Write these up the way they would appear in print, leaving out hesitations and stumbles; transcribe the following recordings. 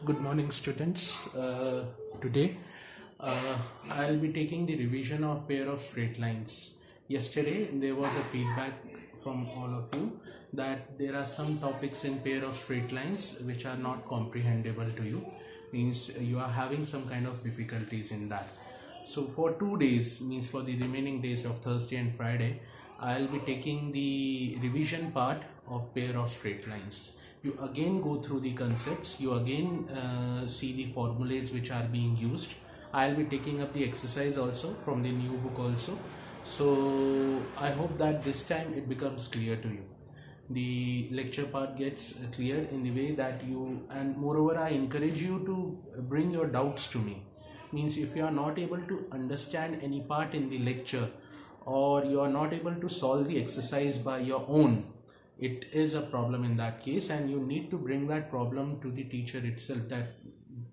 Good morning, students. Today, I'll be taking the revision of pair of straight lines. Yesterday, there was a feedback from all of you that there are some topics in pair of straight lines which are not comprehensible to you. Means you are having some kind of difficulties in that. So for 2 days, means for the remaining days of Thursday and Friday, I'll be taking the revision part of pair of straight lines. You again go through the concepts, you again see the formulas which are being used. I'll be taking up the exercise also from the new book also. So I hope that this time it becomes clear to you. The lecture part gets cleared in the way that you, and moreover I encourage you to bring your doubts to me. Means if you are not able to understand any part in the lecture, or you are not able to solve the exercise by your own, it is a problem in that case, and you need to bring that problem to the teacher itself, that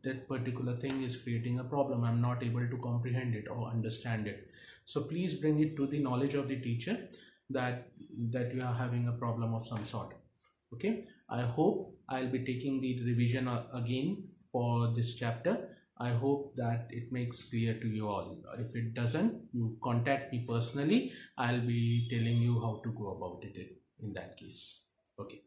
that particular thing is creating a problem, I'm not able to comprehend it or understand it. So please bring it to the knowledge of the teacher that you are having a problem of some sort. Okay, I hope I'll be taking the revision again for this chapter. I hope that it makes clear to you all. If it doesn't, you contact me personally. I'll be telling you how to go about it in that case. Okay.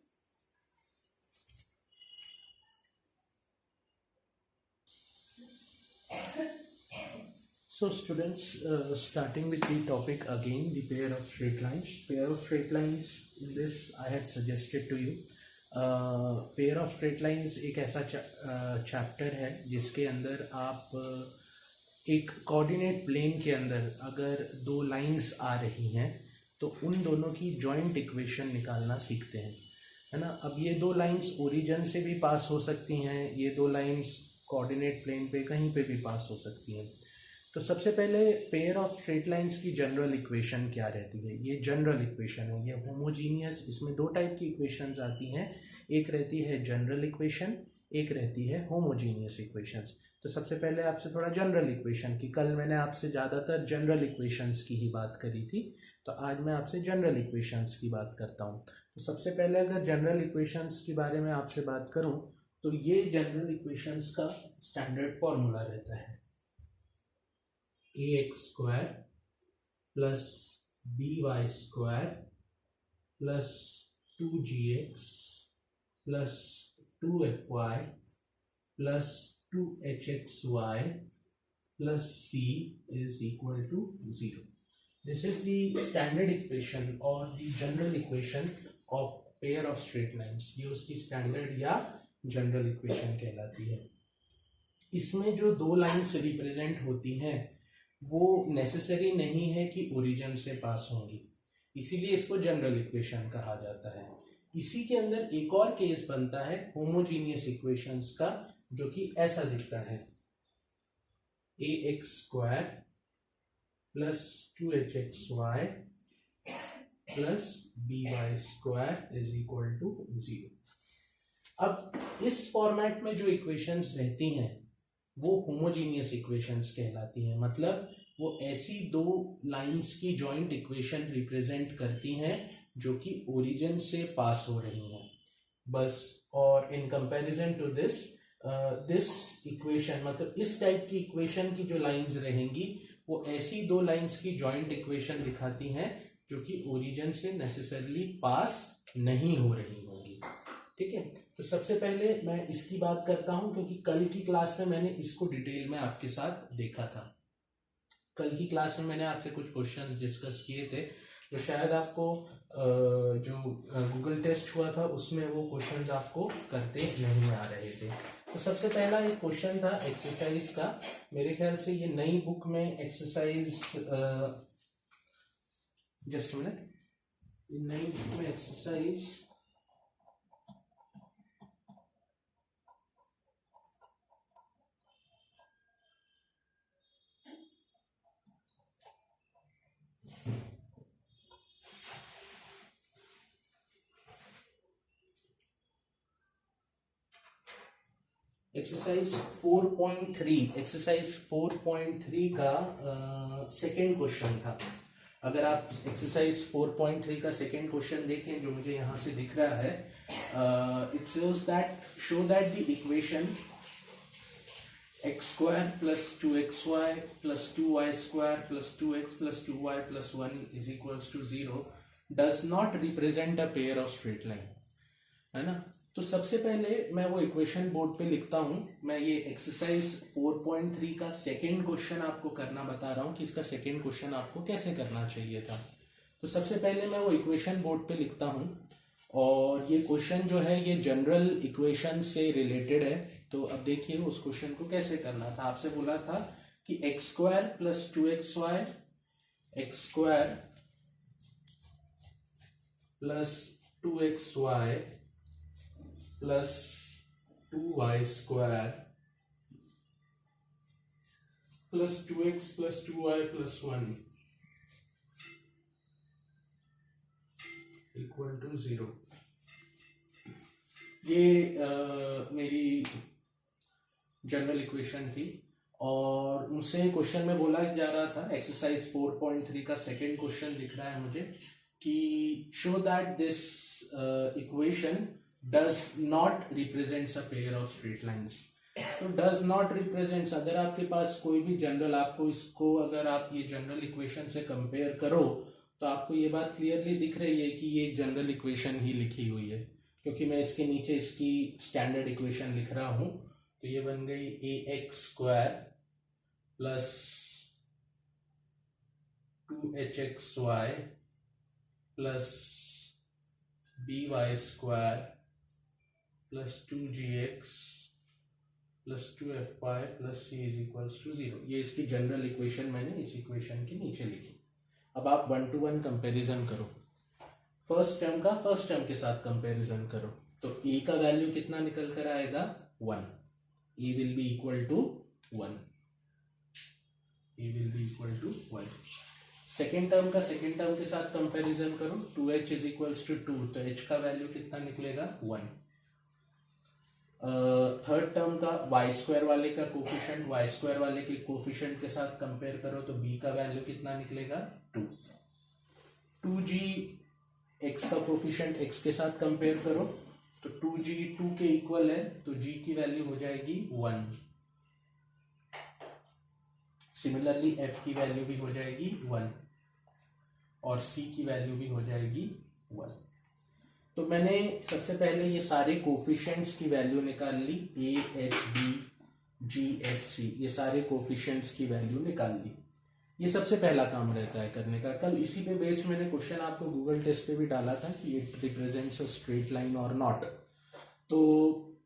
So students, starting with the topic again, the pair of straight lines. Pair of straight lines, in this I had suggested to you. Pair of straight lines एक ऐसा chapter है जिसके अंदर आप एक coordinate plane के अंदर अगर दो लाइंस आ रही हैं तो उन दोनों की जॉइंट इक्वेशन निकालना सीखते हैं, है ना। अब ये दो लाइंस ओरिजिन से भी पास हो सकती हैं, ये दो लाइंस कोऑर्डिनेट प्लेन पे कहीं पे भी पास हो सकती हैं। तो सबसे पहले पेयर ऑफ स्ट्रेट लाइंस की जनरल इक्वेशन क्या रहती है। ये जनरल इक्वेशन है, ये होमोजीनियस, इसमें दो टाइप की इक्वेशंस आती हैं, एक रहती है जनरल इक्वेशन, एक रहती है होमोजीनियस इक्वेशंस। तो सबसे पहले आपसे थोड़ा जनरल इक्वेशन की, कल मैंने आपसे ज़्यादातर जनरल इक्वेशंस की ही बात करी थी, तो आज मैं आपसे जनरल इक्वेशंस की बात करता हूँ। तो सबसे पहले अगर जनरल इक्वेशंस के बारे में आपसे बात करूँ तो ये जनरल इक्वेशंस का स्टैंडर्ड फॉर्मूला रहता है ax square plus by square plus 2gx plus 2fy plus 2hxy plus c is equal to 0. This is the standard equation or the general equation of pair of straight lines. ये उसकी standard या general equation कहलाती है। इसमें जो दो lines represent होती हैं वो नेसेसरी नहीं है कि ओरिजिन से पास होंगी, इसीलिए इसको जनरल इक्वेशन कहा जाता है। इसी के अंदर एक और केस बनता है होमोजीनियस इक्वेशंस का, जो कि ऐसा दिखता है ax square plus 2hxy plus by square is equal to 0। अब इस फॉर्मेट में जो इक्वेशंस रहती हैं वो होमोजीनियस इक्वेशंस कहलाती हैं। मतलब वो ऐसी दो लाइंस की जॉइंट इक्वेशन रिप्रेजेंट करती हैं जो कि ओरिजिन से पास हो रही हैं बस। और in comparison to this equation, मतलब इस टाइप की इक्वेशन की जो लाइंस रहेंगी वो ऐसी दो लाइंस की जॉइंट इक्वेशन दिखाती हैं जो कि ओरिजिन से नेसेसरली पास नहीं हो रही होंगी। ठीक है, तो सबसे पहले मैं इसकी बात करता हूं, क्योंकि कल की क्लास में मैंने इसको डिटेल में आपके साथ देखा था। कल की क्लास में मैंने आपसे कुछ क्वेश्चंस डिस्कस किए थे, तो शायद आपको जो गूगल टेस्ट हुआ था उसमें वो क्वेश्चंस आपको करते नहीं आ रहे थे। तो सबसे पहला एक क्वेश्चन था एक्सरसाइज का, मेरे ख्याल से ये नई बुक में एक्सरसाइज, जस्ट मिनट, नई बुक में एक्सरसाइज एक्सरसाइज 4.3 का सेकेंड क्वेश्चन था। अगर आप एक्सरसाइज 4.3 का सेकेंड क्वेश्चन देखें जो मुझे यहाँ से दिख रहा है, it shows that the equation X square plus 2xy plus 2y square plus 2x plus 2y plus 1 is equals to 0 does not represent a pair of straight line, है ना। तो सबसे पहले मैं वो इक्वेशन बोर्ड पे लिखता हूं। मैं ये एक्सरसाइज 4.3 का सेकेंड क्वेश्चन आपको करना बता रहा हूं कि इसका सेकेंड क्वेश्चन आपको कैसे करना चाहिए था। तो सबसे पहले मैं वो इक्वेशन बोर्ड पे लिखता हूं, और ये क्वेश्चन जो है ये जनरल इक्वेशन से रिलेटेड है। तो अब देखिए उस क्वेश्चन को कैसे करना था। आपसे बोला था कि X square plus 2xy X square plus 2xy plus 2y square plus 2x plus 2y plus 1 equal to 0। ये मेरी जनरल इक्वेशन थी, और मुझसे क्वेश्चन में बोला जा रहा था, एक्सरसाइज 4.3 का सेकेंड क्वेश्चन दिख रहा है मुझे कि show that this equation does not represents a pair of straight lines. तो डज नॉट रिप्रेजेंट्स, अगर आपके पास कोई भी जनरल, आपको इसको अगर आप ये जनरल इक्वेशन से कंपेयर करो तो आपको ये बात क्लियरली दिख रही है कि ये एक जनरल इक्वेशन ही लिखी हुई है, क्योंकि मैं इसके नीचे इसकी स्टैंडर्ड इक्वेशन लिख रहा हूं। तो ये बन गई a x square plus 2hxy plus by square plus 2gx plus 2fy plus c is equals to 0। ये इसकी जनरल इक्वेशन मैंने इस इक्वेशन के नीचे लिखी। अब आप 1 to 1 कंपेरिजन करो, फर्स्ट टर्म का फर्स्ट टर्म के साथ कंपेरिजन करो। तो a का वैल्यू कितना निकल कर आएगा 1, a will be equal to 1, a will be equal to 1। Second term का सेकेंड टर्म के साथ कंपेरिजन करो, 2h इज इक्वल्स टू 2, तो h का वैल्यू कितना निकलेगा 1। थर्ड टर्म का y स्क्वायर वाले का कोफिशिएंट, y स्क्वायर वाले के कोफिशिएंट के साथ कंपेयर करो तो b का वैल्यू कितना निकलेगा 2। 2g x का कोफिशिएंट x के साथ कंपेयर करो तो 2g 2 के इक्वल है, तो g की वैल्यू हो जाएगी 1। सिमिलरली f की वैल्यू भी हो जाएगी 1 और c की वैल्यू भी हो जाएगी 1। तो मैंने सबसे पहले ये सारे कोफिशिएंट्स की वैल्यू निकाल ली, a h b g f c, ये सारे कोफिशिएंट्स की वैल्यू निकाल ली। ये सबसे पहला काम रहता है करने का। कल इसी पे बेस्ड मैंने क्वेश्चन आपको गूगल टेस्ट पे भी डाला था कि it represents a straight line और नॉट। तो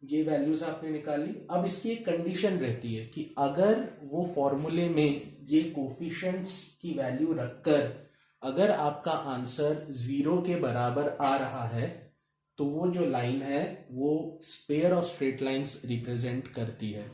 ये वैल्यूज आपने निकाली। अब इसकी एक कंडीशन रहती है कि अगर वो फॉर्मूले में ये कोफिशिएंट्स की वैल्यू रखकर अगर आपका आंसर 0 के बराबर आ रहा है तो वो जो लाइन है वो pair of straight lines represent करती है,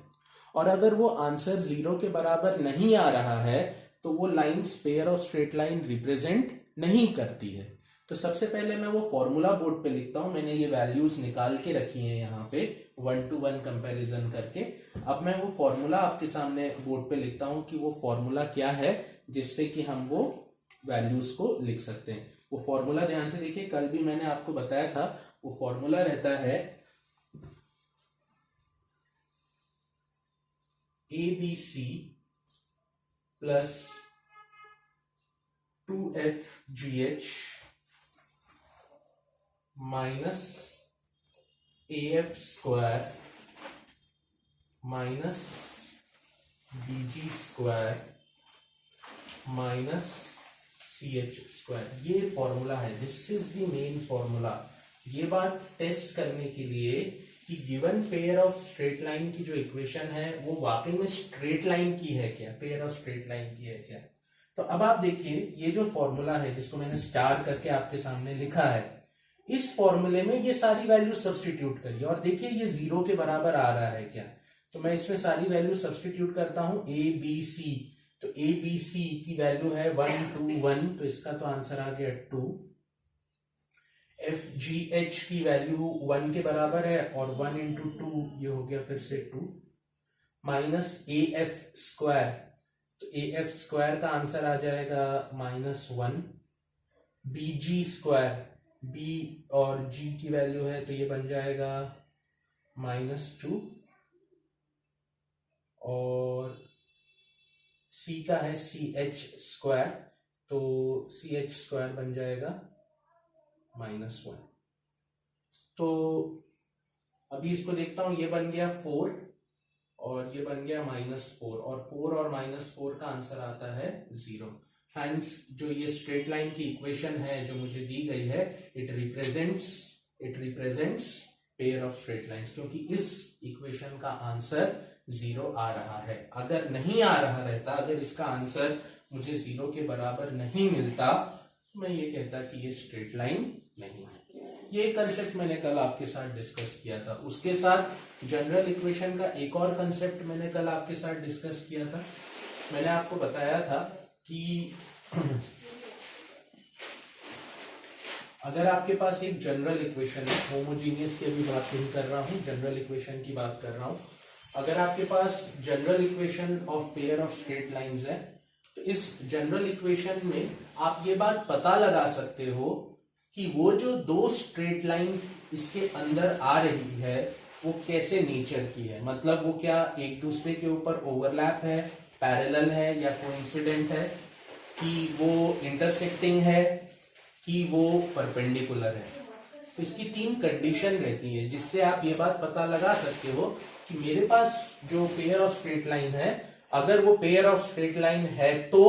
और अगर वो आंसर 0 के बराबर नहीं आ रहा है तो वो lines pair of straight line represent नहीं करती है। तो सबसे पहले मैं वो फॉर्मूला बोर्ड पे लिखता हूं। मैंने ये वैल्यूज निकाल के रखी हैं यहाँ पे 1 to 1 कंपैरिजन करके। अब मैं वो फॉर्मूला आपके सामने बोर्ड पे लिखता हूं कि वो फॉर्मूला क्या है जिससे कि हम वो वैल्यूज को लिख सकते हैं। वो फॉर्मूला ध्यान से देखिए, कल भी मैंने आपको बताया था। वो फॉर्मूला रहता है ABC plus 2FGH minus AF square minus BG square minus CH square. ये फॉर्मूला है, this is the main formula. ये बात टेस्ट करने के लिए कि given pair of straight line की जो इक्वेशन है वो वाकई में स्ट्रेट लाइन की है क्या, पेयर ऑफ स्ट्रेट लाइन की है क्या। तो अब आप देखिए ये जो फॉर्मूला है जिसको मैंने स्टार करके आपके सामने लिखा है, इस फॉर्मूले में ये सारी वैल्यू सब्सटीट्यूट करिए और देखिए ये 0 के बराबर आ रहा है क्या। तो मैं इसमें सारी वैल्यू सब्सटीट्यूट करता हूं, ABC। तो ABC की वैल्यू है 1 2 1, तो इसका तो आंसर आ गया 2। FGH की वैल्यू 1 के बराबर है और 1 इंटू 2 ये हो गया फिर से 2 माइनस AF स्क्वायर। तो AF स्क्वायर का आंसर आ जाएगा -1। BG स्क्वायर, B और G की वैल्यू है तो ये बन जाएगा -2 और c का है CH², तो CH² बन जाएगा -1। तो अभी इसको देखता हूं, ये बन गया 4 और ये बन गया -4, और 4 और -4 का आंसर आता है 0। हैंस जो ये स्ट्रेट लाइन की इक्वेशन है जो मुझे दी गई है, it represents pair of straight lines, क्योंकि इस इक्वेशन का आंसर 0 आ रहा है। अगर नहीं आ रहा रहता, अगर इसका आंसर मुझे 0 के बराबर नहीं मिलता, मैं ये कहता कि ये स्ट्रेट लाइन नहीं है। ये कंसेप्ट मैंने कल आपके साथ डिस्कस किया था। उसके साथ जनरल इक्वेशन का एक और कंसेप्ट मैंने कल आपके साथ डिस्कस किया था। मैंने आपको बताया था कि अगर आपके पास एक जनरल इक्वेशन है, होमोजीनियस की अभी बात नहीं कर रहा हूं, जनरल इक्वेशन की बात कर रहा हूं। अगर आपके पास general equation of pair of straight lines है, तो इस जनरल इक्वेशन में आप ये बात पता लगा सकते हो कि वो जो दो स्ट्रेट लाइन इसके अंदर आ रही है वो कैसे नेचर की है। मतलब वो क्या एक दूसरे के ऊपर ओवरलैप है, पैरेलल है, या कोइंसिडेंट है, कि वो इंटरसेक्टिंग है, कि वो परपेंडिकुलर है। तो इसकी 3 कंडीशन रहती है जिससे आप ये बात पता लगा सकते हो कि मेरे पास जो पेयर ऑफ स्ट्रेट लाइन है, अगर वो पेयर ऑफ स्ट्रेट लाइन है तो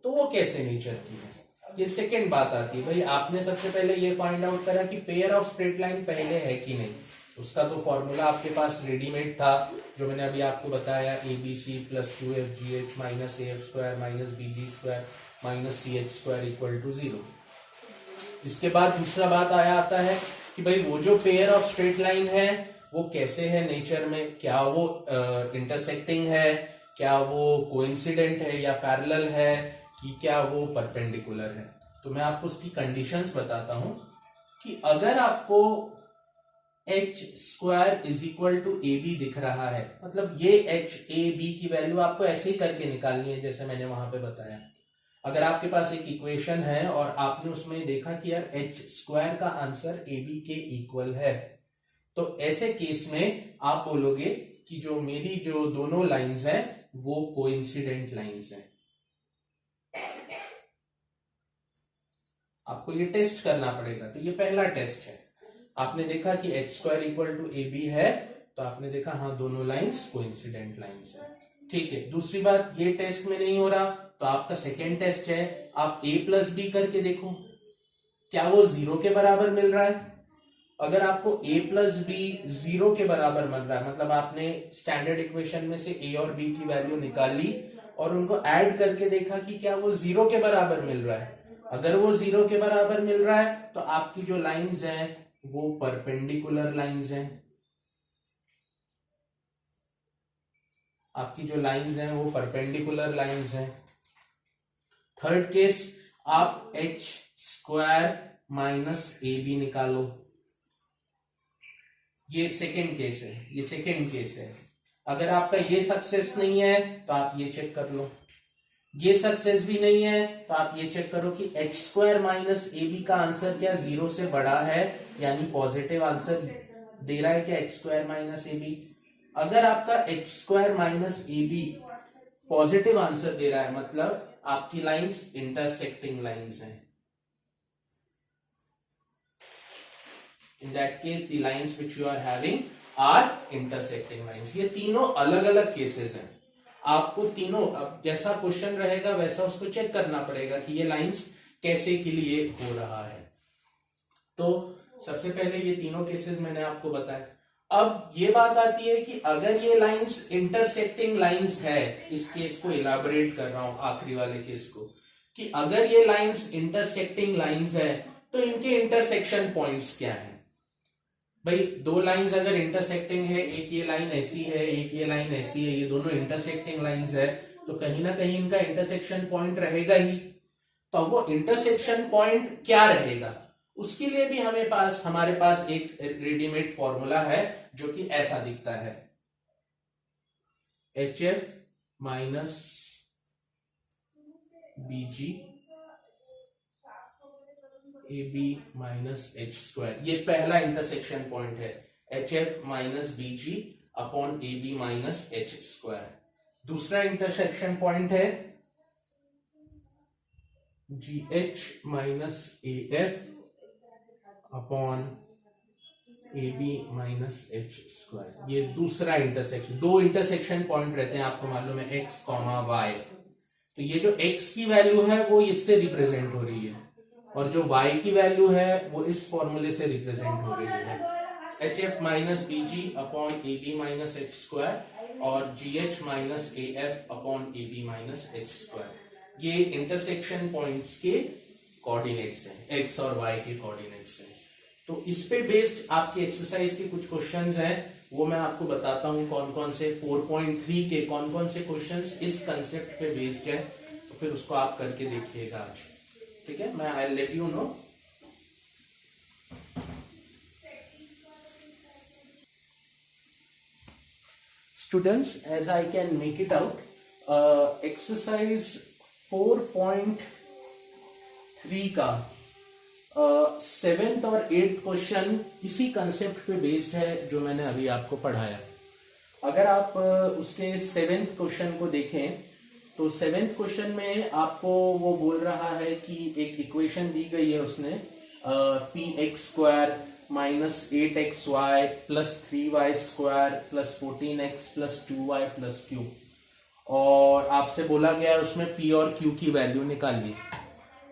वो कैसे नेचर की है। ये सेकंड बात आती है, भाई आपने सबसे पहले ये फाइंड आउट करा कि पेयर ऑफ स्ट्रेट लाइन पहले है कि नहीं। उसका तो फॉर्मूला आपके पास रेडीमेड था, जो मैंने अभी आपको बताया, ABC + 2FGH - AF² - BG² - CH² = 0। इसके बाद दूसरा बात आता है कि भाई वो जो पेयर ऑफ स्ट्रेट लाइन है वो कैसे है नेचर में, क्या वो इंटरसेक्टिंग है, क्या वो कोइंसिडेंट है या पैरेलल है, कि क्या वो परपेंडिकुलर है। तो मैं आपको उसकी कंडीशंस बताता हूं कि अगर आपको H² = AB दिख रहा है, मतलब ये HAB की वैल्यू आपको ऐसे ही करके निकालनी है जैसे मैंने वहां पे बताया। अगर आपके पास एक इक्वेशन है और आपने उसमें देखा कि यार H² का आंसर AB के इक्वल है, तो ऐसे केस में आप बोलोगे कि जो मेरी जो दोनों लाइंस हैं वो कोइंसिडेंट लाइंस हैं। आपको ये टेस्ट करना पड़ेगा। तो ये पहला टेस्ट है। आपने देखा कि H² = AB है, तो आपने देखा हाँ दोनों लाइंस कोइंसिडेंट लाइंस है। ठीक है। दूसरी बात, ये टेस्ट में नहीं हो रहा तो आपका सेकेंड टेस्ट है, आप A + B करके देखो क्या वो 0 के बराबर मिल रहा है। अगर आपको A + B 0 के बराबर मिल रहा है, मतलब आपने स्टैंडर्ड इक्वेशन में से A और B की वैल्यू निकाली और उनको ऐड करके देखा कि क्या वो 0 के बराबर मिल रहा है। अगर वो 0 के बराबर मिल रहा है तो आपकी जो लाइंस हैं वो परपेंडिकुलर लाइंस हैं। आपकी जो लाइंस हैं वो परपेंडिकुलर लाइंस हैं। थर्ड केस, आप H² - AB निकालो। ये सेकेंड केस है, ये सेकेंड केस है। अगर आपका ये सक्सेस नहीं है तो आप ये चेक कर लो। ये सक्सेस भी नहीं है तो आप ये चेक करो कि H² - AB का आंसर क्या 0 से बड़ा है, यानी पॉजिटिव आंसर दे रहा है क्या H² - AB। अगर आपका H² - AB पॉजिटिव आंसर दे रहा है, मतलब आपकी लाइंस इंटरसेक्टिंग लाइंस हैं। In that case, the lines which you are having are intersecting lines. ये तीनों अलग अलग केसेस हैं। आपको तीनों, अब जैसा क्वेश्चन रहेगा वैसा उसको चेक करना पड़ेगा कि ये लाइंस कैसे के लिए हो रहा है। तो सबसे पहले ये तीनों केसेस मैंने आपको बताया। अब ये बात आती है कि अगर ये लाइंस इंटरसेक्टिंग लाइंस है, इस केस को इलाबोरेट कर रहा हूं, आखिरी वाले केस को, कि अगर ये लाइंस इंटरसेक्टिंग लाइंस है तो इनके इंटरसेक्शन पॉइंट्स क्या है। भाई दो लाइंस अगर इंटरसेक्टिंग है, एक ये लाइन ऐसी है, एक ये लाइन ऐसी है, ये दोनों इंटरसेक्टिंग लाइंस है, तो कहीं ना कहीं इनका इंटरसेक्शन पॉइंट रहेगा ही। तो वो इंटरसेक्शन पॉइंट क्या रहेगा, उसके लिए भी हमारे पास एक रेडीमेड फॉर्मूला है जो कि ऐसा दिखता है, HF - BG AB - H²। ये पहला इंटरसेक्शन पॉइंट है, HF - BG / AB - H²। दूसरा इंटरसेक्शन पॉइंट है GH minus AF upon AB minus H square. ये दूसरा इंटरसेक्शन, दो इंटरसेक्शन पॉइंट रहते हैं आपको मालूम है, X कॉमा Y। तो ये जो X की वैल्यू है वो इससे रिप्रेजेंट हो रही है और जो Y की वैल्यू है वो इस फॉर्मूले से रिप्रेजेंट हो रही है, HF minus BG upon AB minus H square और GH minus AF upon AB minus H square. ये इंटरसेक्शन पॉइंट्स के कोऑर्डिनेट्स हैं, X और Y के कोऑर्डिनेट्स हैं। तो इस पे बेस्ड आपके एक्सरसाइज के कुछ क्वेश्चंस हैं, वो मैं आपको बताता हूं कौन कौन से 4.3 के कौन कौन से क्वेश्चंस इस कंसेप्ट पे बेस्ड है। तो फिर उसको आप करके देखिएगा आज, ठीक है। मैं I let you know. Students, as I can make it out, exercise 4.3 का सेवेंथ और एट्थ क्वेश्चन इसी कंसेप्ट पे बेस्ड है जो मैंने अभी आपको पढ़ाया। अगर आप उसके सेवेंथ क्वेश्चन को देखें तो सेवेंथ क्वेश्चन में आपको वो बोल रहा है कि एक इक्वेशन दी गई है उसने, px square minus 8xy plus 3y square plus 14x plus 2y plus q, और आपसे बोला गया है उसमें p और q की वैल्यू निकालिए,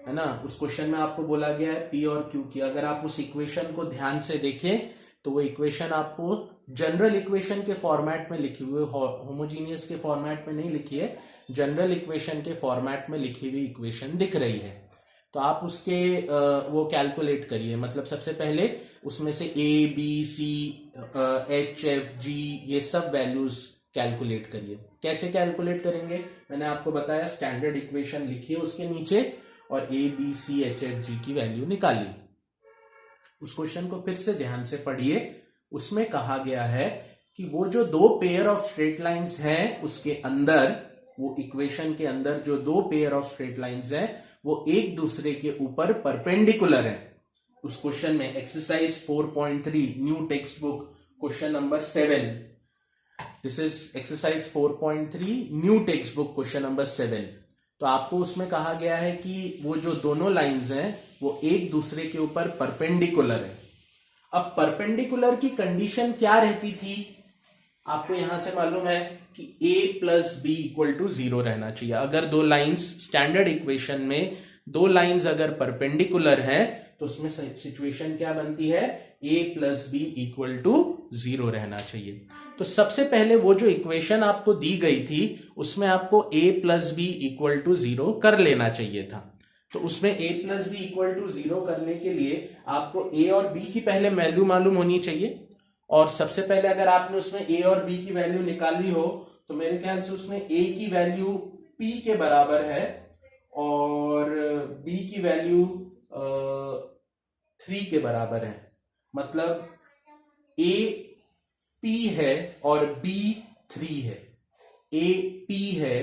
है ना। उस क्वेश्चन में आपको बोला गया है p और q की। अगर आप उस इक्वेशन को ध्यान से देखें तो वो इक्वेशन आपको जनरल इक्वेशन के फॉर्मेट में लिखी हुई, होमोजीनियस के फॉर्मेट में नहीं लिखी है, जनरल इक्वेशन के फॉर्मेट में लिखी हुई इक्वेशन दिख रही है। तो आप उसके वो कैलकुलेट करिए, मतलब सबसे पहले उसमें से A B C H F G ये सब वैल्यूज कैलकुलेट करिए। कैसे कैलकुलेट करेंगे मैंने आपको बताया, स्टैंडर्ड इक्वेशन लिखिए उसके नीचे और A B C H F G की वैल्यू निकालिए। उस क्वेश्चन को फिर से ध्यान से पढ़िए। उसमें कहा गया है कि वो जो दो पेयर ऑफ स्ट्रेट लाइंस हैं उसके अंदर, वो इक्वेशन के अंदर जो दो पेयर ऑफ स्ट्रेट लाइंस हैं वो एक दूसरे के ऊपर परपेंडिकुलर है। उस क्वेश्चन में exercise 4.3 new text book question number 7, this is exercise 4.3 new text book question number 7। तो आपको उसमें कहा गया है कि वो जो दोनों लाइंस हैं वो एक दूसरे के ऊपर परपेंडिकुलर है। अब परपेंडिकुलर की कंडीशन क्या रहती थी, आपको यहां से मालूम है कि a plus B equal to 0 रहना चाहिए। अगर दो लाइंस, स्टैंडर्ड इक्वेशन में दो लाइंस अगर परपेंडिकुलर है तो उसमें सिचुएशन क्या बनती है, a plus B equal to 0 रहना चाहिए। तो सबसे पहले वो जो इक्वेशन आपको दी गई थी उसमें आपको a plus B equal to 0 कर लेना चाहिए था। तो उसमें a plus B equal to 0 करने के लिए आपको a और b की पहले वैल्यू मालूम होनी चाहिए, और सबसे पहले अगर आपने उसमें a और b की वैल्यू निकाली हो तो मेरे ख्याल से उसमें a की वैल्यू p के बराबर है और b की वैल्यू 3 के बराबर है। मतलब a p है और b 3 है, a p है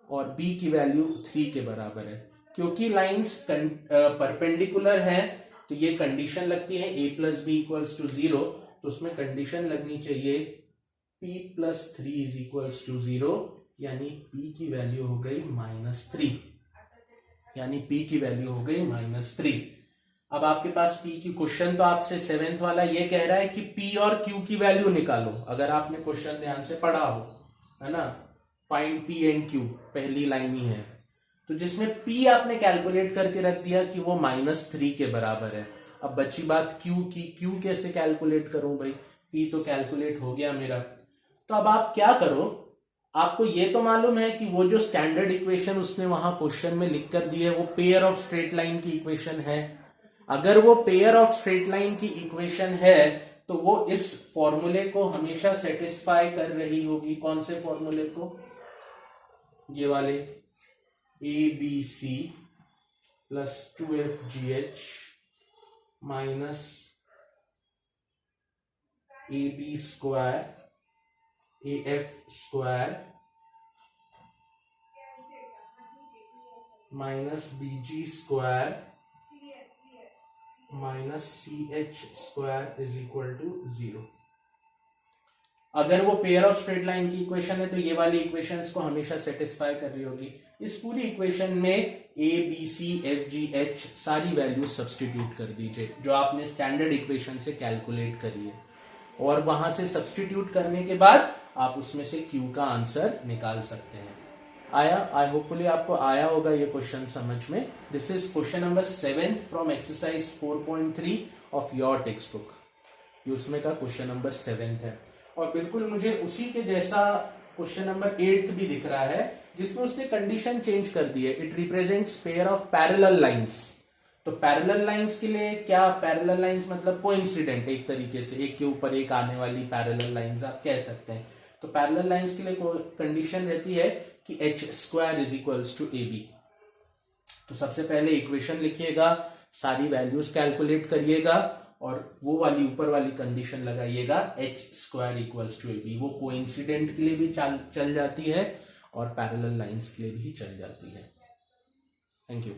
और b की वैल्यू 3 के बराबर है। क्योंकि लाइंस परपेंडिकुलर है तो ये कंडीशन लगती है a plus B equals to 0, तो उसमें कंडीशन लगनी चाहिए p plus 3 is equals to 0, यानी p की वैल्यू हो गई -3, यानी p की वैल्यू हो गई -3। अब आपके पास p की क्वेश्चन तो आपसे सेवेंथ वाला ये कह रहा है कि p और q की वैल्यू निकालो। अगर आपने क्वेश्चन ध्यान से पढ़ा हो, है ना, फाइंड p एंड q पहली लाइन ही है, तो जिसमें p आपने कैलकुलेट करके रख दिया कि वो -3 के बराबर है। अब बची बात q की, q कैसे कैलकुलेट करूं भाई, p तो कैलकुलेट हो गया मेरा। तो अब आप क्या करो, आपको ये तो मालूम है कि वो जो स्टैंडर्ड इक्वेशन उसने वहां क्वेश्चन में लिख कर दी है वो पेयर ऑफ स्ट्रेट लाइन की इक्वेशन है। अगर वो पेयर ऑफ स्ट्रेट लाइन की इक्वेशन है तो वो इस फॉर्मूले को हमेशा सेटिस्फाई कर रही होगी। कौन से फॉर्मूले को, ये वाले A B C plus 2fgh minus A B square A F square minus B G square minus C H square is equal to 0। अगर वो पेयर ऑफ स्ट्रेट लाइन की इक्वेशन है तो ये वाली इक्वेशंस को हमेशा सेटिस्फाई कर रही होगी। इस पूरी इक्वेशन में A B C F G H सारी वैल्यूज सब्सटीट्यूट कर दीजिए जो आपने स्टैंडर्ड इक्वेशन से कैलकुलेट करी है, और वहां से सब्सटीट्यूट करने के बाद आप उसमें से क्यू का आंसर निकाल सकते हैं। आया? आई होपफुली आपको आया होगा ये क्वेश्चन समझ में। This is question number 7 from exercise 4.3 of your text book. ये उसमें का क्वेश्चन नंबर 7 है, और बिल्कुल मुझे उसी के जैसा क्वेश्चन नंबर 8 भी दिख रहा है जिसमें उसने कंडीशन चेंज कर दी है। It represents pair of parallel lines. तो पैरेलल लाइंस के लिए क्या, पैरेलल लाइंस मतलब कोइंसिडेंट, एक तरीके से एक के ऊपर एक आने वाली पैरेलल लाइंस आप कह सकते हैं। तो पैरेलल लाइंस के लिए कंडीशन रहती है कि H square is equals to A B. तो सबसे पहले इक्वेशन लिखिएगा, सारी वैल्यूज कैलकुलेट करिएगा और वो वाली ऊपर वाली कंडीशन लगाइएगा, H square equals to A B. वो कोइंसिडेंट के लिए भी चल जाती है और पैरेलल लाइंस के लिए भी चल जाती है। Thank you.